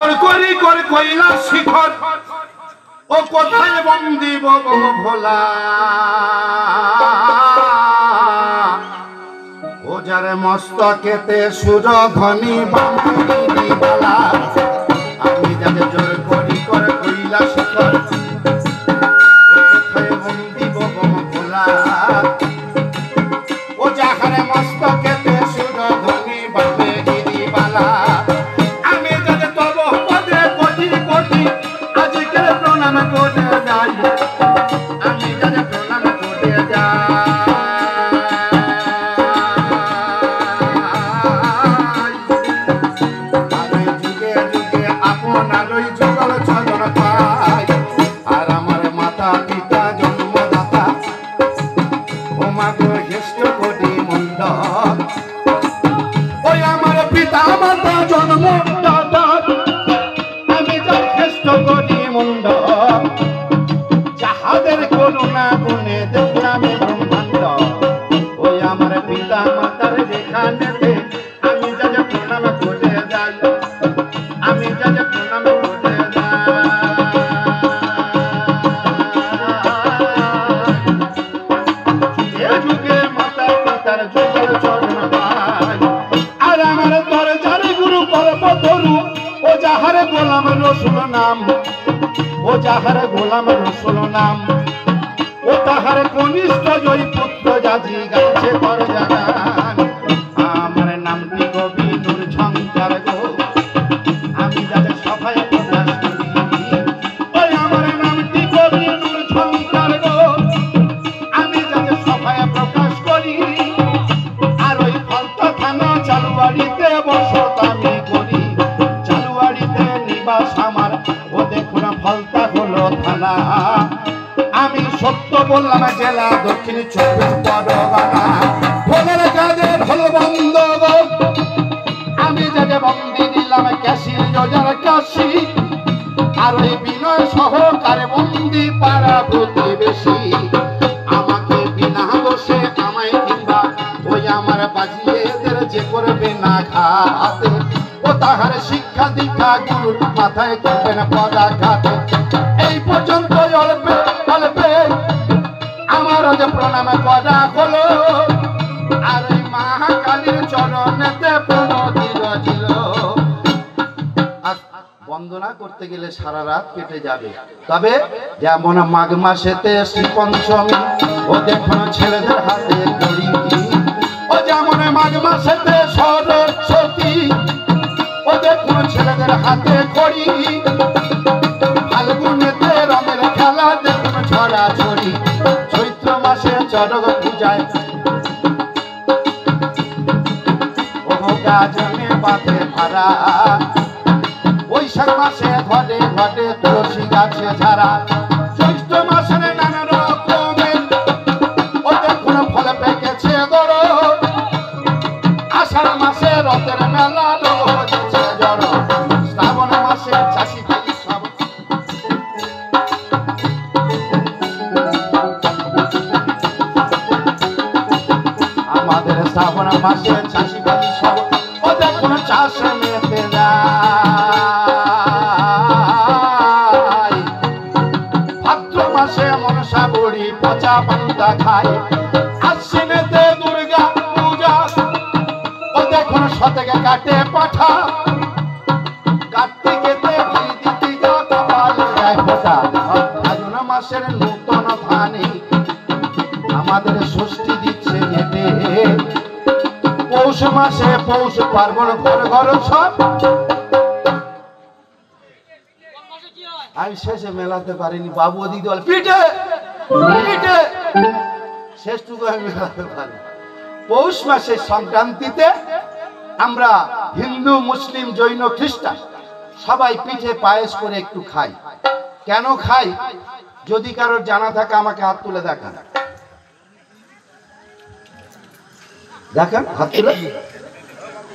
জোর করি করে কইলা শিখর ও কোথায় বন্দি ভোলা ও যারে মস্তকেতে সুরধ্বনি বামুনি বালা আমি যাকে জোর করি করে কইলা শিখর ও কোথায় বন্দি ভোলা ও যাহারে মস্তকেতে সুরধ্বনি বামুনি বালা আমি যাকে তব পদে কোটি কোটি আজকে প্রণাম করে যাই আমি যাকে প্রণাম করে যাই যাহাদের করুণা গুণে দেখলামে ব্রহ্মাণ্ড ওই আমার পিতা মাতার যেখানেতে আমি যাকে প্রণাম করে যাই আমি যাকে প্রণাম করে যাই যুগে মাতা পিতার যুগল চরণ পাই আর আমার দরজার গুরু কল্পতরু ও যাহারে গোলাম রসুল নাম ও যাহারে গোলাম রসুল নাম ও তাহার কনিষ্ঠ জয় পুত্র জাজি গাছে পর জাগান আমার নামটি কবি নূর ঝংকার গো আমি যাকে সভায় প্রকাশ করি ওই আমার নামটি কবি নূর ঝংকার গো আমি যাকে সভায় প্রকাশ করি আর ওই ফলতা থানা চালুয়াড়িতে বসত আমি করি চালুয়াড়িতে নিবাস আমার ও দেখুন ফলতা হলো থানা আমি সত্য বললাম জেলা দক্ষিণ 24 পরগনা ভোলের কাজে ঢোল বন্ধ আমি যাকে বন্দি দিলাম ক্যাশির যোজার কাশি আর ওই বিনয় সহকারে বন্দি পাড়া প্রতিবেশী আমাকে বিনা দোষে আমায় কিংবা ওই আমার বাজিয়ে এদের যে করবে না ঘাতে ও তাহার শিক্ষা দীক্ষা গুরুর মাথায় করবে না পদাঘাত এই পর্যন্ত অল্পে অল্পে আমার যে প্রণাম করা হলো আর ওই মহাকালীর চরণেতে প্রণতির ছিল বন্দনা করতে গেলে সারা রাত কেটে যাবে তবে যেমন মাঘ মাসেতে শ্রী পঞ্চমী ও দেখুন ছেলেদের হাতে ঘড়ি ও যেমন মাঘ মাসেতে সরস্বতী ও দেখুন ছেলেদের হাতে খড়ি ফাল্গুনেতে রঙের খেলা দেখুন ছড়া ছড়ি চৈত্র মাসে চড়ক পূজায় ও গাজনে বাঁধে ভাড়া বৈশাখ মাসে ঘটে ঘটে তুলসী গাছে ঝাড়া জ্যৈষ্ঠ মাসে নানা রকমের ও দেখুন ফল পেকেছে দর আষাঢ় মাসে রথের মেলা শ্রাবণ মাসে চাষি বাড়ি সব ও দেখুন চাষে মেতে যায় ভাদ্র মাসে মনসা বুড়ি পচা পান্তা খায় আশ্বিনেতে দুর্গা পূজা ও দেখুন শতকে কাটে পাঠা কার্তিকেতে বলি দিতে যা কপালে যায় ফোটা ফাল্গুন মাসের নূতন ধানে আমাদের ষষ্ঠী দিচ্ছে হেঁটে পৌষ মাসে পৌষ পার্বণ ঘর ঘর সব আমি শেষে মেলাতে পারিনি বাবু ওদিক দল পিঠে পিঠে শেষটুকু আমি মেলাতে পারি পৌষ মাসের সংক্রান্তিতে আমরা হিন্দু মুসলিম জৈন খ্রিস্টান সবাই পিঠে পায়েস করে একটু খাই কেন খাই যদি কারোর জানা থাকে আমাকে হাত তুলে দেখান দেখেন হাত তুলে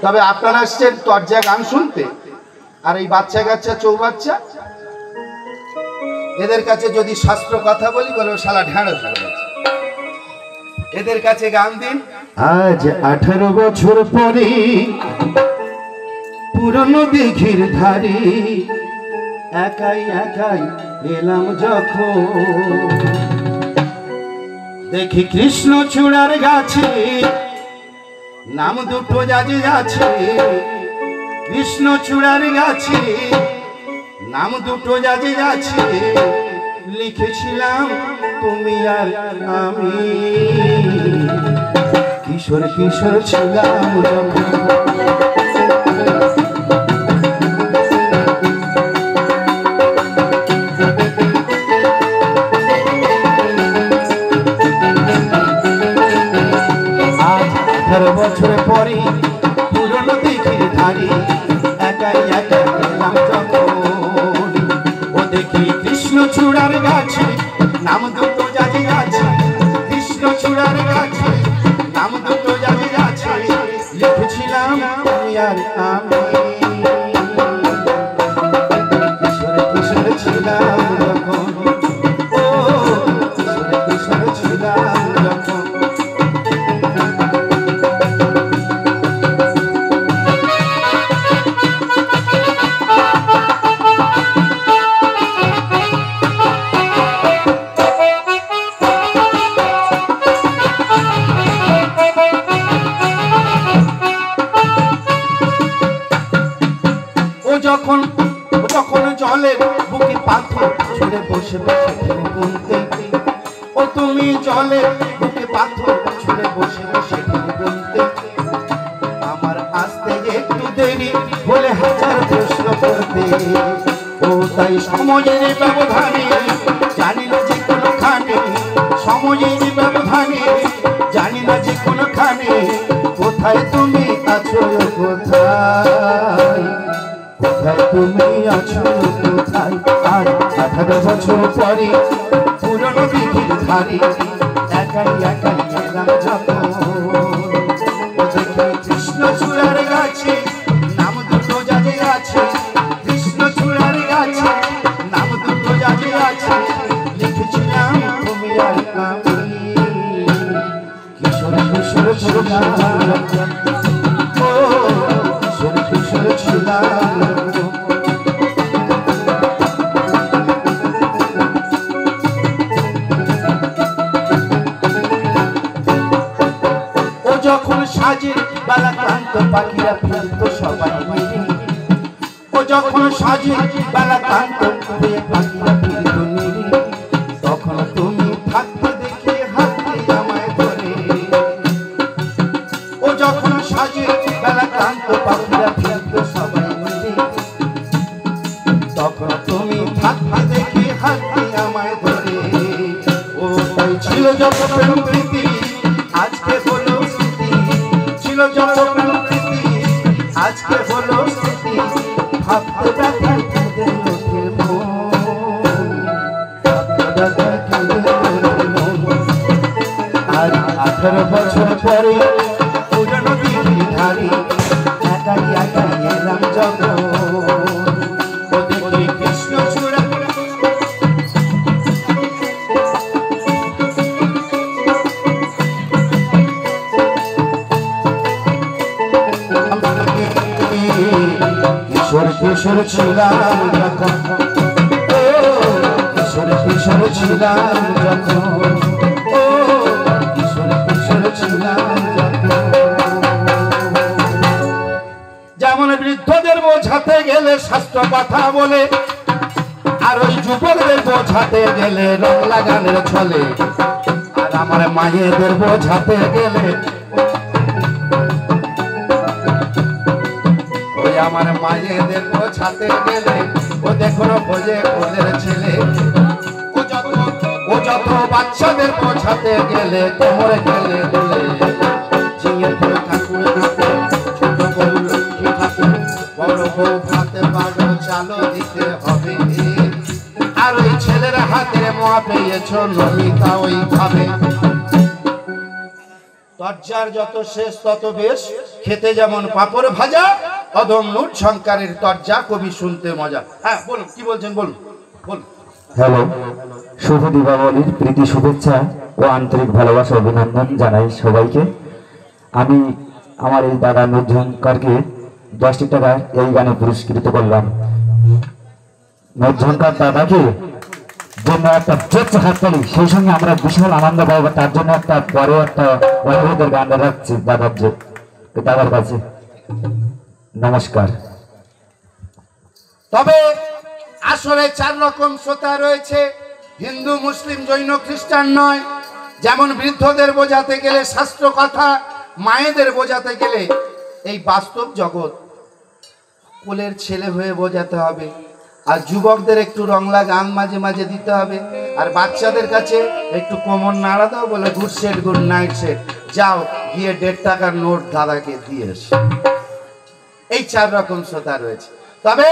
তবে আপনারা এসছেন তরজা গান শুনতে আর এই বাচ্চা কাচ্চা চৌবাচ্চা এদের কাছে যদি শাস্ত্র কথা বলি বলে শালা ঢেঁড়স বলেছে এদের কাছে গান দিন আজ 18 বছর পরে পুরনো দিঘির ধারে একাই একাই এলাম যখন, দেখি কৃষ্ণ চূড়ার গাছে নাম দুটো যাজে আছে। কৃষ্ণ চূড়ার গাছে নাম দুটো যাজে আছে, লিখেছিলাম তুমি আর আমি। কিশোর কিশোর ছিলাম যখন, বছর পরে পুরনো দিঘির ধারে একাই একাই এলাম যখন, ও দেখি কৃষ্ণ চূড়ার গাছে নাম দুটো যাজে আছে। কৃষ্ণ চূড়ার গাছে নাম দুটো যাজে আছে, লিখেছিলাম তুমি আর আমি। কিশোর কিশোর ছিলাম যখন, ও কিশোর কিশোর ছিলাম যখন। যখন জলের বুকে পাথর ছুঁড়ে বসে বসে গুনতে, ও তুমি জলের বুকে পাথর ছুঁড়ে বসে বসে গুনতে, আমার আসতে একটু দেরি বলে হাজার প্রশ্ন করতে। ও তাই সময়ের ব্যবধানে জানি না যে কোনোখানে, সময়ের ব্যবধানে জানি না যে কোনোখানে, কোথায় তুমি আছো কোথায়, কোথায় তুমি আছো কোথায়। আর 18 বছর পরে পুরনো দিঘির ধারে একাই একাই এলাম যখন, কৃষ্ণ চূড়ার গাছে নাম দুটো যাজে আছে। কৃষ্ণ চূড়ার গাছে নাম দুটো যাজে আছে, লিখেছিলাম তুমি আর আমি। কিশোর কিশোর ছিলাম, ও কিশোর কিশোর ছিলাম। যখন সাজের বেলা ক্লান্ত পাখিরা ফিরত সবাই মিলে, ও যখন সাজের বেলা ক্লান্ত হয়ে পাখিরা ফিরত নিরে, তখন তুমি থাকতে দেখে হাতে আমায় ধরে। ও যখন সাজের বেলা ক্লান্ত পাখিরা ফিরত সবাই মিলে, তখন তুমি থাকতে দেখে হাতে আমায় ধরে। ও তাই ছিল যত প্রেম প্রীতি আজকে হলো স্মৃতি, ছিল যত প্রেম প্রীতি আজকে হলো স্মৃতি। ভাবতে ব্যথা কেঁদে ওঠে মন, ভাবতে ব্যথা কেঁদে ওঠে মন। আর 18 বছর পরে পুরনো দিঘির ধারে একাই একাই এলাম যখন, ও দেখি কৃষ্ণ চূড়া কিশোর কিশোর ছিলাম যখন, ও কিশোর কিশোর ছিলাম যখন, ও কিশোর কিশোর ছিলাম যখন। যেমন বৃদ্ধদের বোঝাতে গেলে শাস্ত্র কথা বলে, আর ওই যুবকদের বোঝাতে গেলে রং লাগানোর ছলে, আর আমার মায়েদের বোঝাতে গেলে, আমার মায়েদের বোঝাতে গেলে ও দেখো খোঁজে ওদের ছেলে। ও যত বাচ্চাদের বোঝাতে গেলে কোমরে গেলে গেলে, ঝিঙে ফুল ঠাকুর ছোট বউ লক্ষ্মী ঠাকুর, বড় বউ ভাতে বাড়ো চালো দিতে হবে। আর ওই ছেলের হাতে মা পেয়েছ নমিতা ওইভাবে। তরজার যত শেষ তত বেশ, খেতে যেমন পাপড় ভাজা, অধম নূর ঝংকারের তরজা কবি শুনতে মজা। হ্যাঁ বলুন, কি বলছেন বলুন বলুন। হ্যালো, শুভ দীপাবলির প্রীতি শুভেচ্ছা ও আন্তরিক ভালোবাসা অভিনন্দন জানাই সবাইকে। আমি আমার এই দাদা নূর ঝংকারকে 10টি টাকা এই গানে পুরস্কৃত করলাম। ঝঙ্কার দাদাকে জন্য একটা জোরছে হাততালি, সেই সঙ্গে আমরা বিশাল আনন্দ পাবো। তার জন্য একটা বড় একটা অনুরোধের গান রাখছি দাদার কাছে। নমস্কার। তবে আসলে 4 রকম শ্রোতা রয়েছে, হিন্দু, মুসলিম, জৈন, খ্রিস্টান নয়। যেমন বৃদ্ধদের বোঝাতে গেলে শাস্ত্র কথা, মায়েদের বোঝাতে গেলে এই বাস্তব জগৎ, কোলের ছেলে হয়ে বোঝাতে হবে। আর যুবকদের একটু রংলা গান মাঝে মাঝে দিতে হবে। আর বাচ্চাদের কাছে একটু কোমর নাড়া দাও, বলে good set, good night set, যাও গিয়ে 1.5 টাকার নোট দাদাকে দিয়ে এসো। এই 4 রকম শ্রোতা রয়েছে। তবে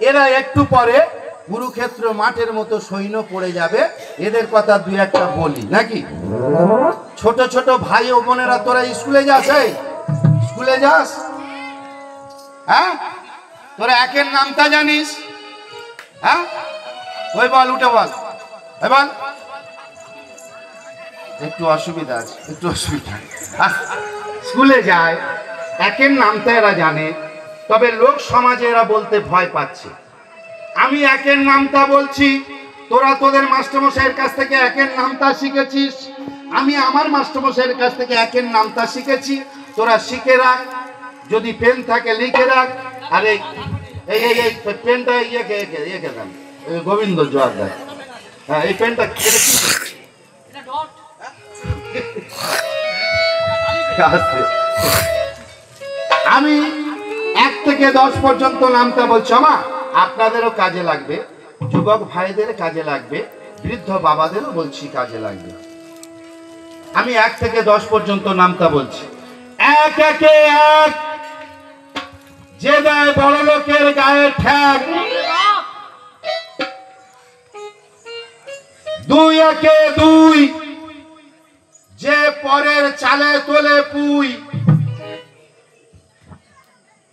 এরা একটু পরে কুরুক্ষেত্র মাঠের মতো সৈন্য পড়ে যাবে, এদের কথা 2-1টা বলি নাকি। ছোট ছোট ভাই ও বোনেরা, তোরা স্কুলে যাস? স্কুলে যাস? হ্যাঁ, তোরা একের নামটা জানিস? হ্যাঁ, ওই বল, উঠে বল, বল। একটু অসুবিধা আছে, একটু অসুবিধা। স্কুলে যায়, একের নামটা এরা জানে, তবে লোক সমাজে এরা বলতে ভয় পাচ্ছে। আমি একের নামটা বলছি, তোরা তোদের মাস্টারমশাইয়ের কাছ থেকে একের নামটা শিখেছিস, আমি আমার মাস্টারমশাইয়ের কাছ থেকে একের নামটা শিখেছি। তোরা শিখে রাখ, যদি পেন থাকে লিখে রাখ। আর এই পেনটা ইয়েকে দেন, গোবিন্দ জোয়ারদার। হ্যাঁ, এই পেনটা আমি 1 থেকে 10 পর্যন্ত নামটা বলছি। আমা আপনাদেরও কাজে লাগবে, যুবক ভাইদের কাজে লাগবে, বৃদ্ধ বাবাদেরও বলছি কাজে লাগবে। আমি 1 থেকে 10 পর্যন্ত নামটা বলছি। 1 একে 1, যে দেয় বড় লোকের গায়ে ঠ্যাক। 2 একে 2, যে পরের চালে তোলে পুই।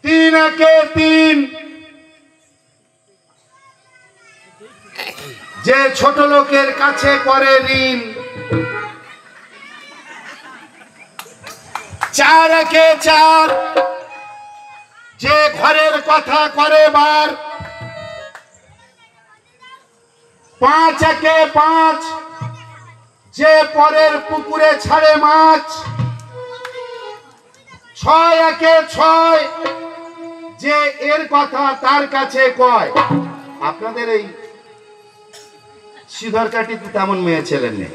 3 একে 3, যে ছোট লোকের কাছে করে ঋণ। 4 একে 4, যে ঘরের কথা করে বার। 5 একে 5, যে পরের পুকুরে ছাড়ে মাছ। 6 একে 6, যে এর কথা তার কাছে কয়। আপনাদের এই শ্রীধর কাটিতে তেমন মেয়ে ছেলের নেই,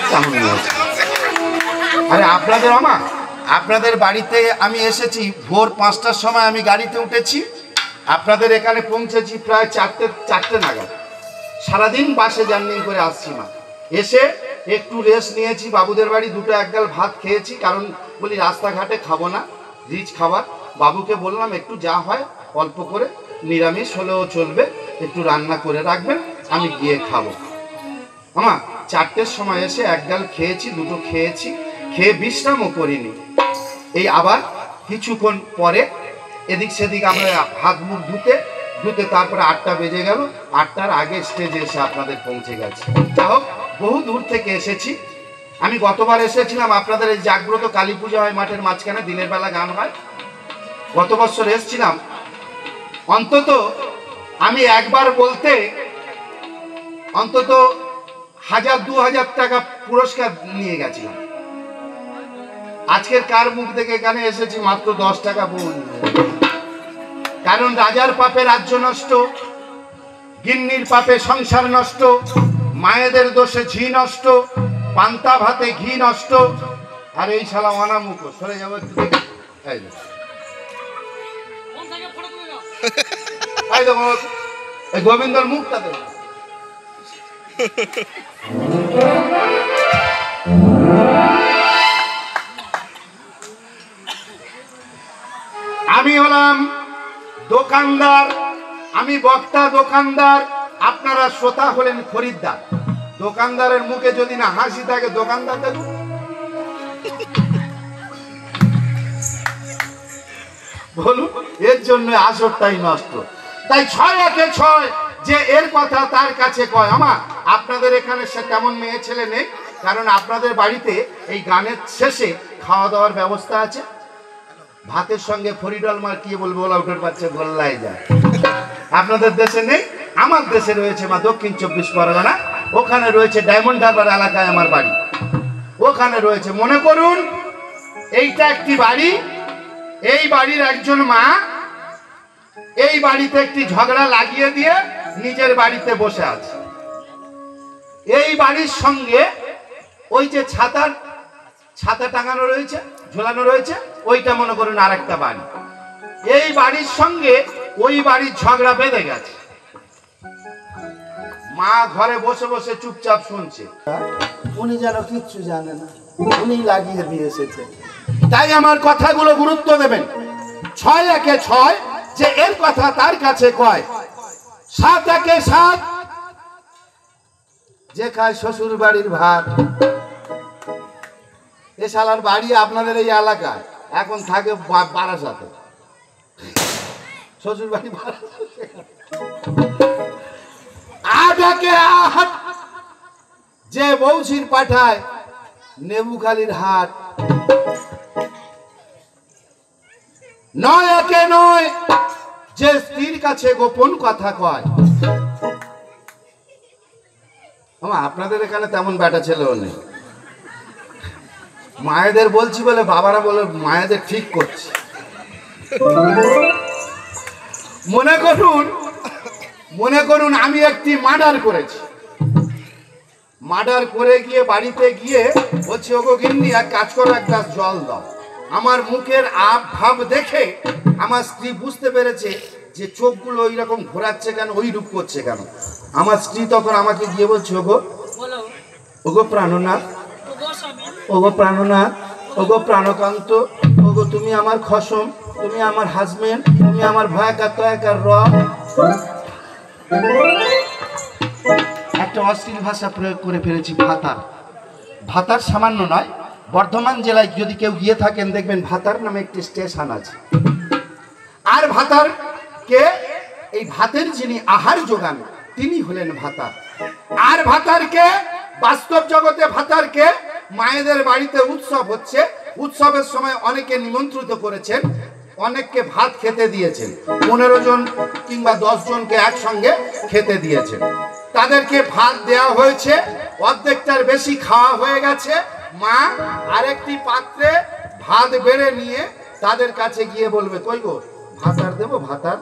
তেমন মেয়ে। আরে আপনাদের আমা, আপনাদের বাড়িতে আমি এসেছি ভোর 5টার সময়, আমি গাড়িতে উঠেছি, আপনাদের এখানে পৌঁছেছি প্রায় 4টে নাগাদ। সারাদিন বাসে জার্নি করে আসছি মা। এসে একটু রেস্ট নিয়েছি, বাবুদের বাড়ি 2টো 1 গাল ভাত খেয়েছি, কারণ বলি রাস্তাঘাটে খাবো না, রিচ খাবার। বাবুকে বললাম একটু যা হয় অল্প করে, নিরামিষ হলেও চলবে, একটু রান্না করে রাখবেন, আমি গিয়ে খাবো। আমা 4টের সময় এসে 1 গাল খেয়েছি, 2টো খেয়েছি, খেয়ে বিশ্রামও করিনি। এই আবার কিছুক্ষণ পরে এদিক সেদিক আমরা হাত মুখ ধুতে তারপরে 8টা বেজে গেল। 8টার আগে স্টেজে এসে আপনাদের পৌঁছে গেছে। যা হোক, বহু দূর থেকে এসেছি। আমি গতবার এসেছিলাম, আপনাদের এই জাগ্রত কালী পূজা হয় মাঠের মাঝখানে, দিনের বেলা গান হয়। গত বছর এসেছিলাম, অন্তত আমি একবার বলতে অন্তত 1000-2000 টাকা পুরস্কার নিয়ে গেছিলাম। আজকের কার মুখ দেখে এখানে এসেছি মাত্র 10 টাকা বল। কারণ রাজার পাপে রাজ্য নষ্ট, গিন্নির পাপে সংসার নষ্ট, মায়েদের দোষে ঝি নষ্ট, পান্তা ভাতে ঘি নষ্ট। আর এই শালা অনামুখ, সরে যাবো একটু দেখি। এই গোবিন্দর মুখটা দেখ। আমি হলাম দোকানদার, আমি বক্তা দোকানদার, আপনারা শ্রোতা হলেন খরিদ্দার। দোকানদারের মুখে যদি না হাসি থাকে, দোকানদার দেখুন। বলুন, এর জন্য আসরটাই নষ্ট। তাই 6 একে 6, যে এর কথা তার কাছে কয়। আমার আপনাদের এখানে সে তেমন মেয়ে ছেলে নেই, কারণ আপনাদের বাড়িতে এই গানের শেষে খাওয়া দাওয়ার ব্যবস্থা আছে। ভাতের সঙ্গে ফরিডল মাখিয়ে বলবো ওলাউটের বাচ্চা গোল্লাই যায়। আপনাদের দেশে নেই, আমার দেশে রয়েছে মা দক্ষিণ 24 পরগনা, ওখানে রয়েছে ডায়মন্ড হারবার এলাকায় আমার বাড়ি। ওখানে রয়েছে, মনে করুন এইটা একটি বাড়ি, এই বাড়ির একজন মা এই বাড়িতে একটি ঝগড়া লাগিয়ে দিয়ে নিজের বাড়িতে বসে আছে। এই বাড়ির সঙ্গে ওই যে ছাতা টাঙানো রয়েছে, ঝোলানো রয়েছে, ওইটা মনে করুন আরেকটা বাড়ি। এই বাড়ির সঙ্গে ওই বাড়ির ঝগড়া বেঁধে গেছে। মা ঘরে বসে বসে চুপচাপ শুনছে, উনি যেন কিচ্ছু জানে না, উনি লাগিয়ে দিয়ে এসেছে। তাই আমার কথাগুলো গুরুত্ব দেবেন। 6 একে 6, যে এর কথা তার কাছে কয়। 7 একে 7, যে খায় শ্বশুর বাড়ির ভাত। এ শালার বাড়ি আপনাদের এই এলাকায়, এখন থাকে বারাসাতে, শ্বশুর বাড়ি বারাসাতে। 8 একে 8, যে বৌসির পাঠায় নেবুখালির হাট। 9 একে 9, যে স্ত্রীর কাছে গোপন কথা কয়। আপনাদের এখানে তেমন বেটা ছেলেও নেই। মায়েদের বলছি বলে বাবারা বলে মায়েদের ঠিক করছে। মনে করুন আমি একটি মার্ডার করেছি। মার্ডার করে গিয়ে বাড়িতে গিয়ে বলছি, ওগো গিন্নি এক কাজ করো, এক গ্লাস জল দাও। আমার মুখের ভাব দেখে আমার স্ত্রী বুঝতে পেরেছে যে চোখগুলো ওই রকম ঘোরাচ্ছে কেন, ওই রূপ করছে কেন। আমার স্ত্রী তখন আমাকে গিয়ে বলছে, ওগো প্রাণনাথ, ওগো প্রাণনাথ, ওগো প্রাণকান্ত, ওগো তুমি আমার খসম, তুমি আমার হাজবেন্ড, তুমি আমার ভয়াকার তয়াকার র। একটা অশ্লীল ভাষা প্রয়োগ করে ফেলেছি। ভাতার সামান্য নয়, বর্ধমান জেলায় যদি কেউ গিয়ে থাকেন দেখবেন ভাতার নামে একটি স্টেশন আছে। আর ভাতারকে, এই ভাতের যিনি আহার যোগান তিনি হলেন ভাতার। আর ভাতারকে, বাস্তব জগতে ভাতারকে মায়েদের বাড়িতে উৎসব হচ্ছে, উৎসবের সময় অনেকে নিমন্ত্রিত করেছেন, অনেককে ভাত খেতে দিয়েছেন, 15 জন কিংবা 10 জনকে একসঙ্গে খেতে দিয়েছেন। তাদেরকে ভাত দেওয়া হয়েছে, অর্ধেকটার বেশি খাওয়া হয়ে গেছে। মা আরেকটি পাত্রে ভাত বেড়ে নিয়ে তাদের কাছে গিয়ে বলবে, কই গো ভাতার দেবো, ভাতার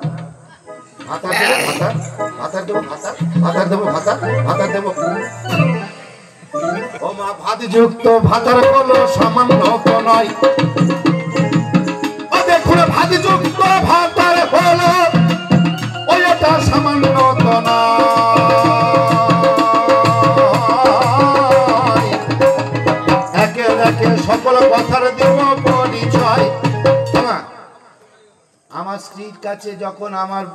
ভাতার দেবো, ভাতার ভাতার দেবো, ভাতার ভাতার দেবো, ভাতার ভাতার দেবো। ও মা, ভাত যুক্ত ভাতার হলো সামান্য তো নয়। ও দেখুন, ভাত যুক্ত ভাতার হলো ওইটা সামান্য তো নয়। একে একে সকল কথার দেব পরিচয়। আমার স্ত্রীর কাছে যখন আমার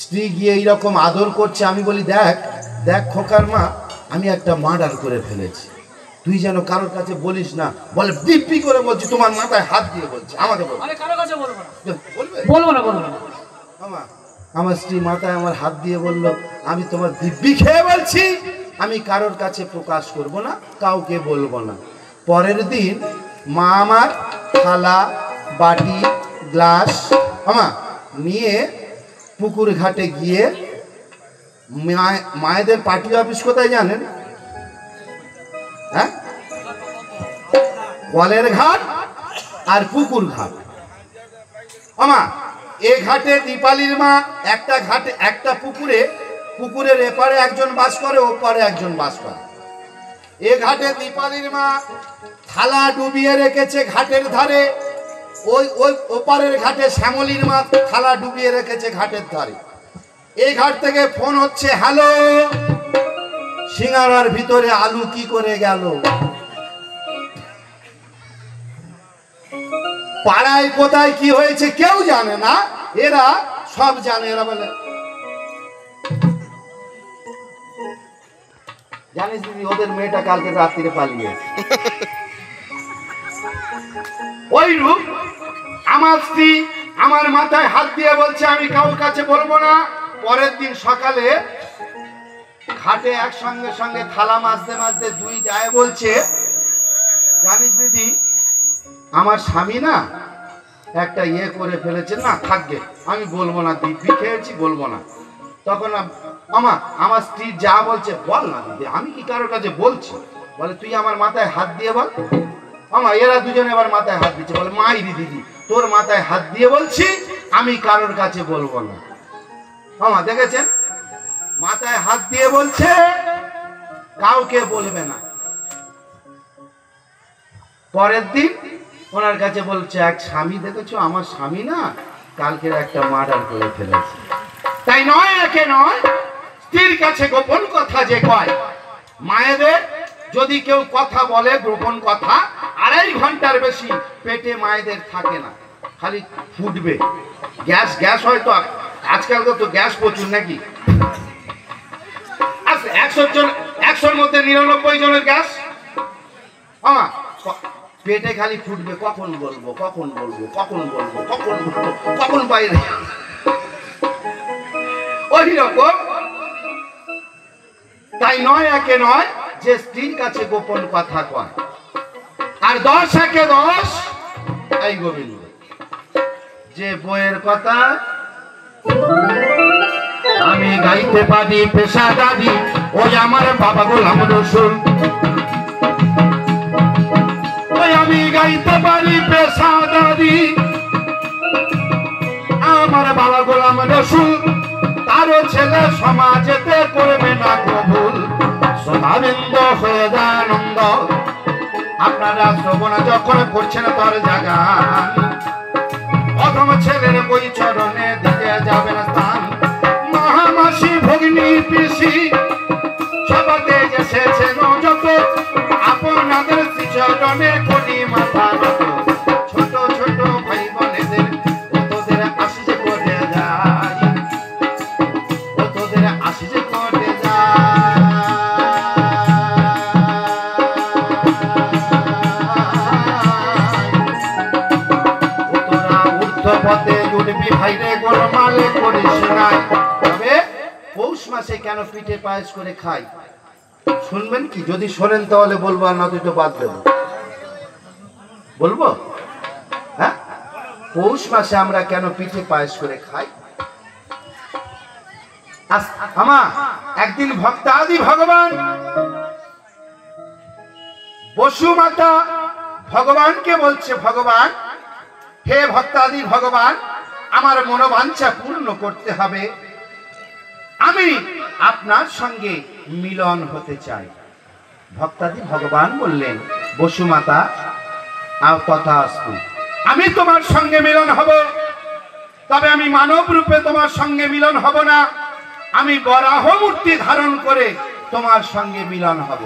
স্ত্রী গিয়ে এইরকম আদর করছে, আমি বলি, দেখ দেখ খোকার মা, আমি একটা মার্ডার করে ফেলেছি, তুই যেন কারোর কাছে বলিস না। বলে, দিব্যি করে বলছি, তোমার মাথায় হাত দিয়ে বলছি, আমাকে বলবে। আমার স্ত্রী মাথায় আমার হাত দিয়ে বলল, আমি তোমার দিব্যি খেয়ে বলছি, আমি কারোর কাছে প্রকাশ করব না, কাউকে বলবো না। পরের দিন মা আমার থালা বাটি গ্লাস নিয়ে পুকুর ঘাটে গিয়ে, মায়েদের পার্টি অফিস কোথায় জানেন? হ্যাঁ, কলের ঘাট আর পুকুর ঘাট। এ ঘাটে দীপালির মা একটা ঘাটে, একটা পুকুরের এপারে একজন বাস করে, ওপারে একজন বাস করে। এ ঘাটে দীপালির মা থালা ডুবিয়ে রেখেছে ঘাটের ধারে, ওই ওপারের ঘাটে শ্যামলির মা থালা ডুবিয়ে রেখেছে ঘাটের ধারে। এই ঘাট থেকে ফোন হচ্ছে, হ্যালো, সিঙ্গারার ভিতরে আলু কি করে গেল? পাড়ায় কোথায় কি হয়েছে কেউ জানে না, এরা সব জানে। এরা বলে, জানিস দিদি, ওদের মেয়েটা কালকে রাত্রিরে পালিয়ে। ওই রূপ আমার স্ত্রী আমার মাথায় হাত দিয়ে বলছে, আমি কারোর কাছে বলবো না। পরের দিন সকালে ঘাটে একসঙ্গে সঙ্গে থালা মাজতে মাজতে দুই যায় বলছে, জানিস দিদি, আমার স্বামী না একটা ইয়ে করে ফেলেছে, না থাকবে আমি বলবো না, দিব্যি খেয়েছি বলবো না। তখন আমার স্ত্রী যা বলছে, বল না দিদি, আমি কি কারোর কাছে বলছি? বলে তুই আমার মাথায় হাত দিয়ে বল। এরা দুজনে এবার মাথায় হাত দিচ্ছে, বলে মাইরি দিদি তোর মাথায় হাত দিয়ে বলছি আমি কারোর কাছে বলবো না। দেখেছেন, মাথায় হাত দিয়ে বলছে কাউকে বলবে না। পরের দিন ওনার কাছে বলছে, এক স্বামী দেখেছো, আমার স্বামী না কালকের একটা মার্ডার করে ফেলেছে। তাই নয়, একে নয়, স্ত্রীর কাছে গোপন কথা যে কয়, মায়েদের যদি কেউ কথা বলে গোপন কথা, 2.5 ঘন্টার বেশি পেটে মায়েদের থাকে না, খালি ফুটবে। গ্যাস হয়তো আজকাল তো গ্যাস প্রচুর নাকি, 100 মধ্যে 99 জনের গ্যাস। পেটে খালি ফুটবে, কখন বলবো কখন বলবো কখন বলবো কখন বলবো কখন বাইরে। ওই রকম, তাই নয় একে নয় যে স্ত্রীর কাছে গোপন কথা কয়। আর 10 একে 10, এই গোবিন্দ যে বইয়ের কথা আমি গাইতে পারি পেশা দাদি, ওই আমার বাবা গোলাম রসুল। ওই আমি গাইতে পারি পেশা দাদি, আমার বাবা গোলাম রসুল। তারও ছেলে সমাজেতে করবে না কবুল, সমাবিন্দ হয়ে যায় আনন্দ। আপনারা শ্রবণ যখন করছেন তোর জায়গা, প্রথম ছেলের বই চরণে দিতে যাবেন স্থান। মহামাসি ভগ্নী পিসি সবাতে এসেছেন যত, আপনাদের চরণে কোটি মাথা নত। ছোট ছোট ভাই বোনেদের ওদের আশিস করে যায়, ওদের আশিস করে যায়। তোরা ঊর্ধ্ব পথে জুড়বি ভাইরে, গোলমালে করিস নাই। তবে পৌষ মাসে কেন পিঠে পায়েস করে খাই শুনবেন কি? যদি শোনেন তাহলে বলবো, আর না তো বাদ দেবো। বলবো, হ্যাঁ, পৌষ মাসে আমরা কেন পিঠে পায়েস করে খাই? একদিন ভক্তাদি ভগবান বসুমাতা ভগবানকে বলছে, ভগবান হে ভক্তাদি ভগবান, আমার মনোবাঞ্ছা পূর্ণ করতে হবে, আমি আপনার সঙ্গে মিলন হতে চাই। ভক্তাদি ভগবান বললেন, বসুমাতা তথাস্তু, আমি তোমার সঙ্গে মিলন হব, তবে আমি মানব রূপে তোমার সঙ্গে মিলন হব না, আমি বরাহ মূর্তি ধারণ করে তোমার সঙ্গে মিলন হব।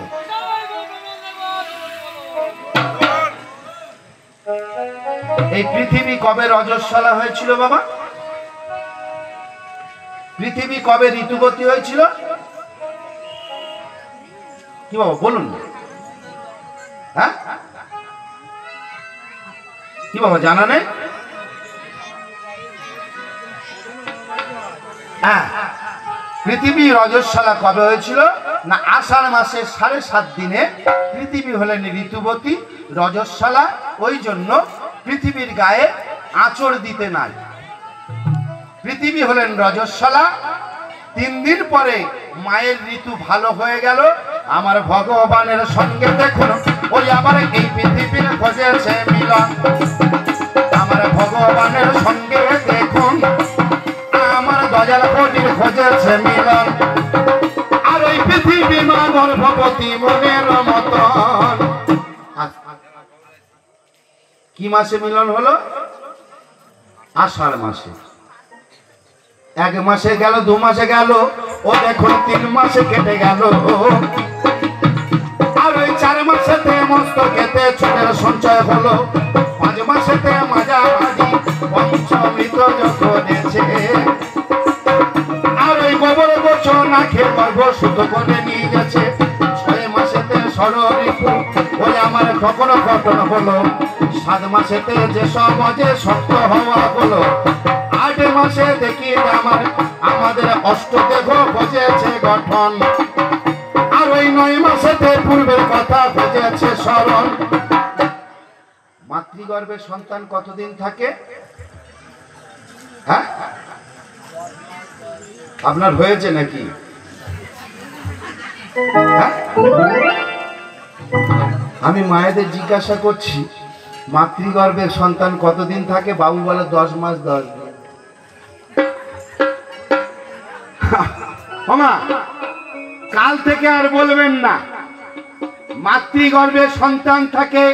এই পৃথিবী কবে রজস্বলা হয়েছিল বাবা? পৃথিবী কবে ঋতুবতী হয়েছিল? কি বাবা বলুন, হ্যাঁ কি বাবা জানা নেই? হ্যাঁ, পৃথিবী রজস্বলা কবে হয়েছিল না? আষাঢ় মাসের 7.5 দিনে পৃথিবী হলেন ঋতুবতী, রজস্বলা। ওই জন্য পৃথিবীর গায়ে আঁচড় দিতে নাই। পৃথিবী হলেন রজস্বলা। 3 দিন পরে মায়ের ঋতু ভালো হয়ে গেল। আমার ভগবানের সঙ্গে দেখুন, ওই আবার এই পৃথিবীর খোঁজেছে মিলন। আমার ভগবানের সঙ্গে দেখুন, আমার দয়াল কোটির খোঁজেছে মিলন। আর ওই পৃথিবী মা গর্ভবতী মনের মতন। কি মাসে মিলন হলো? আষাঢ় মাসে। 1 মাসে গেল, 2 মাসে গেল, ও দেখুন 3 মাসে কেটে গেল। আর ওই 4 মাসেতে মস্তকেতে চুলের সঞ্চয় হলো। 5 মাসেতে মাঝামাঝি পঞ্চমৃত যখন এসে, আর ওই গোবর গোছ না খেয়ে গর্ভ শুদ্ধ করে নিয়ে গেছে। 6 মাসেতে ষড় ঋতু, ওই আমার কখনো ঘটন হলো। 7 মাসেতে যে সমাজে শক্ত হওয়া হলো। 8 মাসে দেখি আমাদের অষ্টদেহ খোঁজেছে গঠন। আর ওই 9 মাসেতে পূর্বের কথা খোঁজেছে স্মরণ। মাতৃগর্ভে সন্তান কতদিন থাকে? হ্যাঁ, আপনার হয়েছে নাকি? হ্যাঁ, আমি মায়েদের জিজ্ঞাসা করছি মাতৃগর্ভে সন্তান কতদিন থাকে? বাবু বলে 10 মাস 10 দিন। ওমা, কাল থেকে আর বলবেন না। মাতৃগর্ভে সন্তান থাকে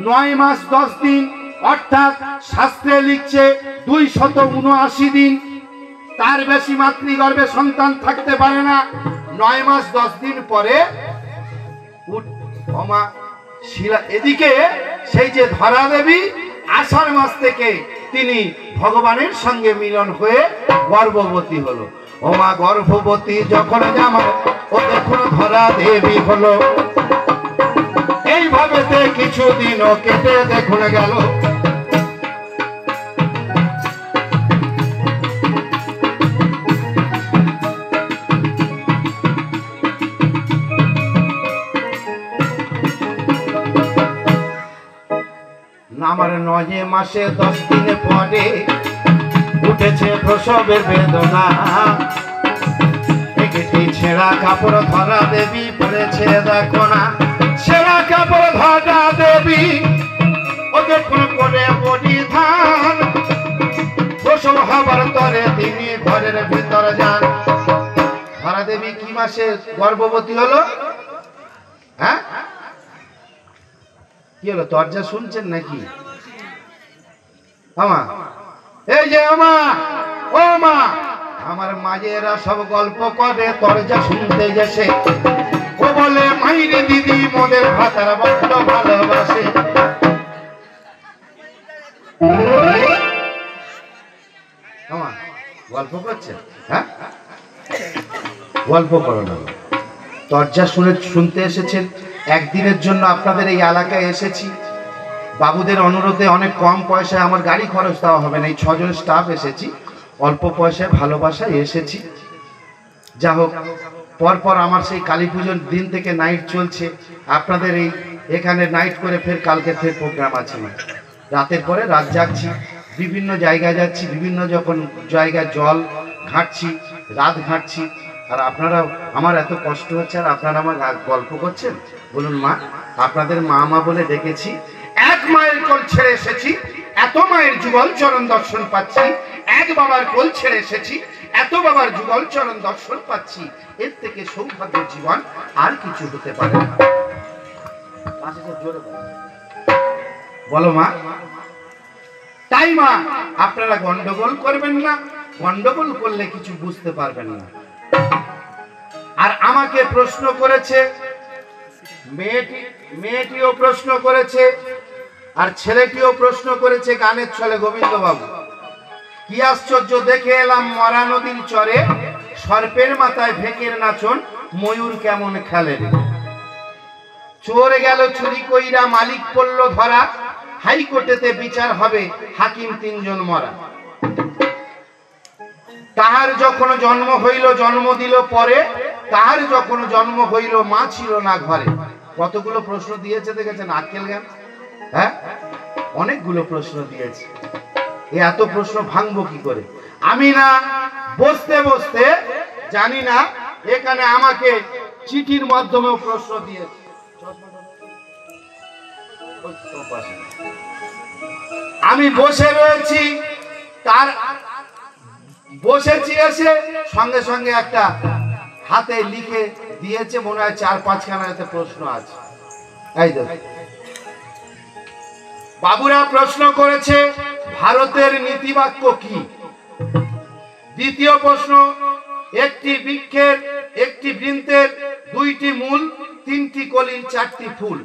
9 মাস 10 দিন, অর্থাৎ শাস্ত্রে লিখছে 279 দিন। তার বেশি মাতৃগর্ভে সন্তান থাকতে পারে না। 9 মাস 10 দিন পরে এদিকে সেই যে ধরা দেবী আষাঢ় মাস থেকে তিনি ভগবানের সঙ্গে মিলন হয়ে গর্ভবতী হলো। ওমা গর্ভবতী যখন জামাই ও দেখুন ধরা দেবী হলো। এইভাবে কিছুদিনও কেটে দেখুন গেল। আমার 9 মাসে 10 দিনে পরে উঠেছে প্রসবের বেদনা। একটি ছেঁড়া কাপড় ধরা দেবী পড়েছে দেখো না। ছেঁড়া কাপড় ধরা দেবী ও দেখুন করে পরিধান। প্রসব হবার তরে তিনি ঘরের ভিতর যান। ধরা দেবী কি মাসে গর্ভবতী হলো? হ্যাঁ, কি হলো? দরজা শুনছেন নাকি? আমা, এই যে আমা, ও মা, আমার মায়েরা সব গল্প করে দরজা শুনতে গেছে। ও বলে মাইরে দিদি মোদের ভাতার বড্ড ভালোবাসে। আমা গল্প করছেন? হ্যাঁ, গল্প করো না। দরজা শুনতে এসেছেন। একদিনের জন্য আপনাদের এই এলাকায় এসেছি। বাবুদের অনুরোধে অনেক কম পয়সায়, আমার গাড়ি খরচ দেওয়া হবে না, এই 6 জন স্টাফ এসেছি, অল্প পয়সায় ভালোবাসায় এসেছি। যা হোক, পরপর আমার সেই কালী পুজোর দিন থেকে নাইট চলছে। আপনাদের এই এখানে নাইট করে ফের কালকে ফের প্রোগ্রাম আছে। রাতের পরে রাত জাগছি, বিভিন্ন জায়গায় যাচ্ছি, বিভিন্ন যখন জায়গায় জল ঘাঁটছি, রাত ঘাঁটছি। আর আপনারা, আমার এত কষ্ট হচ্ছে আর আপনারা আমার গল্প করছেন। বলুন মা, আপনাদের মা মা বলে ডেকেছি, এক মায়ের কোল ছেড়ে এসেছি, এত মায়ের যুগল চরণ দর্শন পাচ্ছি। এক বাবার কোল ছেড়ে এসেছি, এত বাবার যুগল চরণ দর্শন পাচ্ছি। এর থেকে সৌভাগ্যের জীবন আর কিছু হতে পারে না। বলো মা। তাই মা, আপনারা গন্ডগোল করবেন না। গন্ডগোল করলে কিছু বুঝতে পারবেন না। আর আমাকে প্রশ্ন করেছে, মেয়েটিও প্রশ্ন করেছে, আর ছেলেটিও প্রশ্ন করেছে গানের ছলে। গোবিন্দ বাবু, কি আশ্চর্য দেখে এলাম মরা নদীর চরে, সর্পের মাথায় ভেকের নাচন, ময়ূর কেমন খেলে রে। চোর গেল চুরি কইরা, মালিক পড়ল ধরা, হাইকোর্টেতে বিচার হবে, হাকিম 3 জন মরা। তাহার যখন জন্ম হইল, জন্ম দিল পরে, তাহার যখন জন্ম হইল, মা ছিল না ঘরে। কতগুলো প্রশ্ন দিয়েছে দেখেছেন আক্কেল জ্ঞান? হ্যাঁ, অনেকগুলো প্রশ্ন দিয়েছে। এত প্রশ্ন ভাঙবো কি করে? আমি না বসতে বসতে জানি না, এখানে আমাকে চিঠির মাধ্যমেও প্রশ্ন দিয়েছে। আমি বসে রয়েছি, তার বসেছি, এসে সঙ্গে সঙ্গে একটা হাতে লিখে দিয়েছে, মনে হয় 4-5 খানাতে প্রশ্ন আছে। এই দেখো, বাবুরা প্রশ্ন করেছে ভারতের নীতিবাক্য কি? দ্বিতীয় প্রশ্ন, একটি বৃক্ষের, একটি বৃন্তের 2টি মূল, 3টি কলির, 4টি ফুল।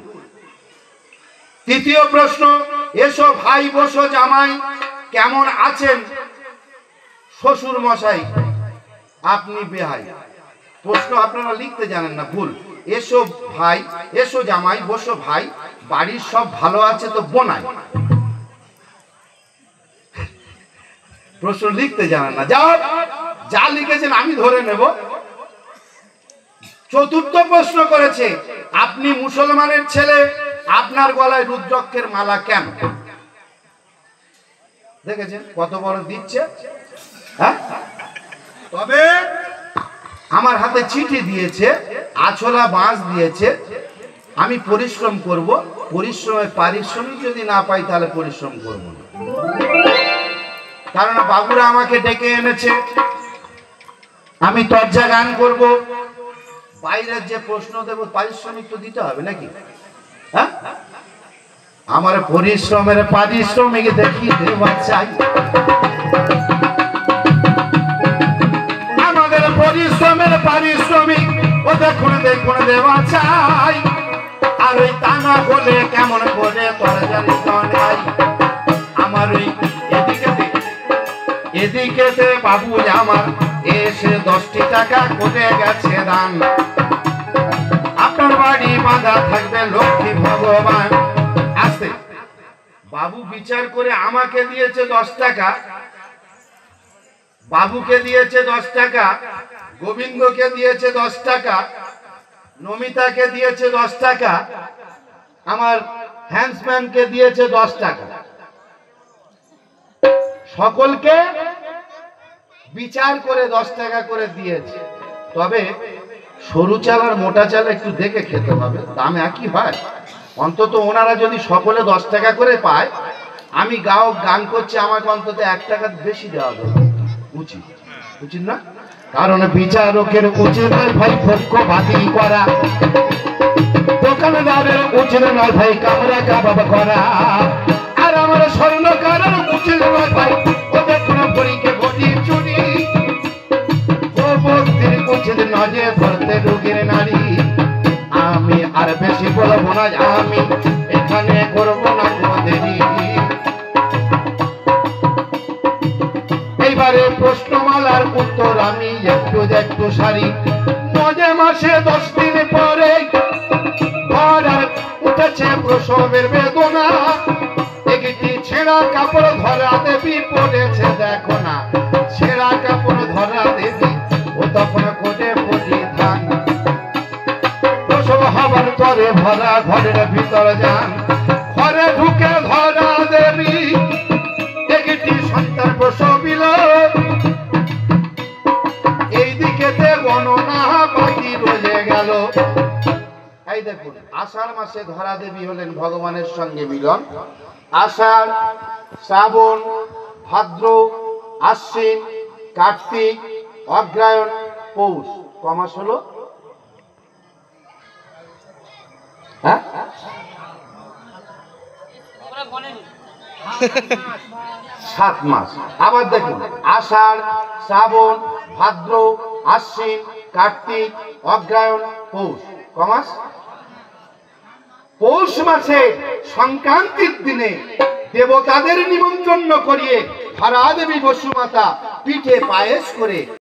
তৃতীয় প্রশ্ন, এসো ভাই বসো জামাই, কেমন আছেন শ্বশুর মশাই, আপনি বেহাই। প্রশ্ন আপনারা লিখতে জানেন না, ভুল। এসো ভাই, এসো জামাই, বসো ভাই, বাড়ির সব ভালো আছে তো বোনাই। প্রশ্ন লিখতে জানেন না। যাও, যা লিখেছেন আমি ধরে নেব। চতুর্থ প্রশ্ন করেছে, আপনি মুসলমানের ছেলে, আপনার গলায় রুদ্রাক্ষের মালা কেন? দেখেছেন কত বড় দিচ্ছে। হ্যাঁ, তবে আমার হাতে চিঠি দিয়েছে, আছলা বাঁশ দিয়েছে, আমি পরিশ্রম করব, পরিশ্রমের পারিশ্রমিক যদি না পাই তাহলে পরিশ্রম করব না। কারণ বাবুরা আমাকে ডেকে এনেছে, আমি তর্জা গান করব, বাইরের যে প্রশ্ন দেব পারিশ্রমিক তো দিতে হবে নাকি? হ্যাঁ, আমার পরিশ্রমের পারিশ্রমিক দেখিয়ে দেওয়া চাই, আমাদের পরিশ্রমের পারিশ্রমিক ও দেখুন দেখুন দেওয়া চাই। আর ওই তা না হলে কেমন করে তরজারি নাই। আমার ওই এদিকে বাবু আমার এসে 10টি টাকা করে গেছে দান। আপনার বাড়ি বাঁধা থাকবে লক্ষ্মী ভগবান। আসতে বাবু বিচার করে আমাকে দিয়েছে 10 টাকা, বাবুকে দিয়েছে 10 টাকা, গোবিন্দকে দিয়েছে 10 টাকা, নমিতাকে দিয়েছে 10 টাকা, আমার হ্যান্ডসম্যানকে দিয়েছে 10 টাকা। সকলকে বিচার করে 10 টাকা করে দিয়েছে। তবে সরু চাল আর মোটা চাল একটু দেখে খেতে হবে, দাম একই হয়। অন্তত ওনারা যদি সকলে 10 টাকা করে পায়, আমি গান করছি, আমাকে অন্তত 1 টাকা বেশি দেওয়া যাবে, উচিত উচিত না? কারণ বিচারকের উচিত নয় ভাই পক্ষপাতী করা, দোকানদারের উচিত নয় ভাই কামরা কাবাব করা, আর আমার স্বর্ণকারের উচিত নয় ভাই ওদের কোনো পরীকে ভোটি চুরি, ও ভক্তির উচিত নয় যে ধরতে রোগীর নারী। আমি আর বেশি বলবো না, আমি এখানে করবো না কোনো দেরি। এইবারে প্রশ্নমালার উত্তর আমি একটু সারি। মজে মাসে 10 দিন পরে ঘর আর উঠেছে প্রসবের বেদনা, একটি ছেঁড়া কাপড় ধরা দেবী পড়েছে দেখো না, ছেঁড়া কাপড় ধরা দেবী ও তখন কোটে পরিধান। প্রসব হবার তরে ভরা ঘরের ভিতর যান, ঘরে ঢুকে ধরা দেবী একটি সন্তান প্রসবিল। এইদিকে গণনা বাকি রয়ে গেল। এই দেখুন, আষাঢ় মাসে ধরা দেবী হলেন ভগবানের সঙ্গে মিলন। আষাঢ়, শ্রাবণ, ভাদ্র, আশ্বিন, কার্তিক, অগ্রহায়ণ, পৌষ, কমাস হলো? হ্যাঁ, 7 মাস। আবার দেখুন, আষাঢ়, শ্রাবণ, ভাদ্র, আশ্বিন, কার্তিক, অগ্রহায়ণ, পৌষ, কমাস। পৌষ মাসে সংক্রান্তির দিনে দেবতাদের নিমন্ত্রণ করিয়ে ধরা দেবী বসুমাতা পিঠে পায়েস করে